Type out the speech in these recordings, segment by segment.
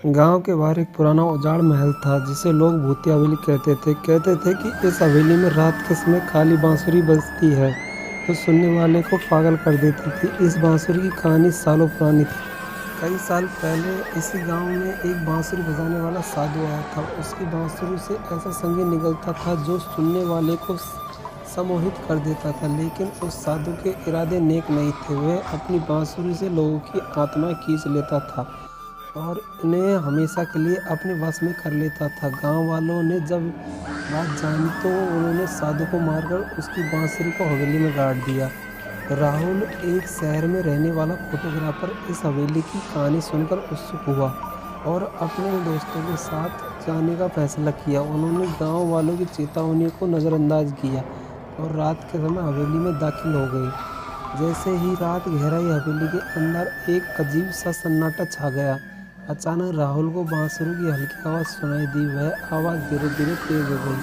गांव के बाहर एक पुराना उजाड़ महल था जिसे लोग भूतिया हवेली कहते थे। कहते थे कि इस हवेली में रात के समय काली बांसुरी बजती है जो सुनने वाले को पागल कर देती थी। इस बांसुरी की कहानी सालों पुरानी थी। कई साल पहले इसी गांव में एक बांसुरी बजाने वाला साधु आया था। उसकी बांसुरी से ऐसा संगीत निकलता था जो सुनने वाले को सम्मोहित कर देता था। लेकिन उस साधु के इरादे नेक नहीं थे। वह अपनी बांसुरी से लोगों की आत्माएं खींच लेता था और इन्हें हमेशा के लिए अपने वश में कर लेता था। गांव वालों ने जब बात जानी तो उन्होंने साधु को मारकर उसकी बांसुरी को हवेली में गाड़ दिया। राहुल एक शहर में रहने वाला फोटोग्राफर इस हवेली की कहानी सुनकर उत्सुक हुआ और अपने दोस्तों के साथ जाने का फैसला किया। उन्होंने गांव वालों की चेतावनी को नज़रअंदाज किया और रात के समय हवेली में दाखिल हो गए। जैसे ही रात गहराई, हवेली के अंदर एक अजीब सा सन्नाटा छा गया। अचानक राहुल को बांसुरी की हल्की आवाज़ सुनाई दी। वह आवाज़ धीरे धीरे तेज हो गई।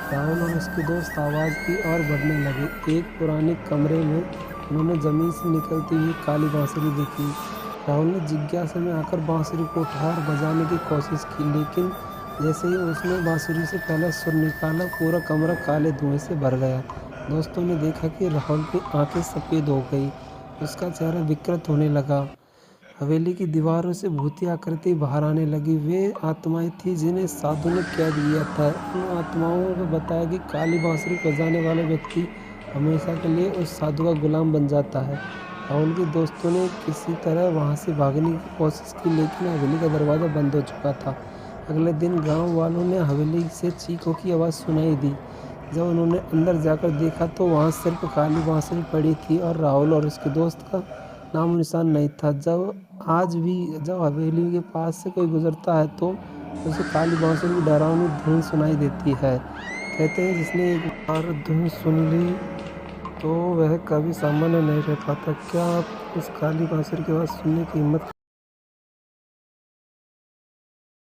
राहुल और उसके दोस्त आवाज़ की ओर बढ़ने लगे। एक पुराने कमरे में उन्होंने ज़मीन से निकलती हुई काली बांसुरी देखी। राहुल ने जिज्ञासा में आकर बांसुरी को उठाया और बजाने की कोशिश की, लेकिन जैसे ही उसने बांसुरी से पहला सुर निकाला, पूरा कमरा काले धुएं से भर गया। दोस्तों ने देखा कि राहुल की आंखें सफ़ेद हो गई, उसका चेहरा विकृत होने लगा। हवेली की दीवारों से भूतिया आकृति बाहर आने लगी। वे आत्माएं थीं जिन्हें साधु ने कैद किया था। उन आत्माओं ने बताया कि काली बांसुरी बजाने वाला व्यक्ति हमेशा के लिए उस साधु का गुलाम बन जाता है। राहुल के दोस्तों ने किसी तरह वहां से भागने की कोशिश की, लेकिन हवेली का दरवाज़ा बंद हो चुका था। अगले दिन गांव वालों ने हवेली से चीखों की आवाज़ सुनाई दी। जब उन्होंने अंदर जाकर देखा तो वहां सिर्फ काली बांसुरी पड़ी थी और राहुल और उसके दोस्त का नामो निशान नहीं था। आज भी जब हवेली के पास से कोई गुजरता है तो उसे काली बांसुरी की डरावनी धुन सुनाई देती है। कहते हैं जिसने एक बार धुन सुन ली तो वह कभी सामान्य नहीं रह पाता। क्या आप उस काली बांसुरी की आवाज़ सुनने की हिम्मत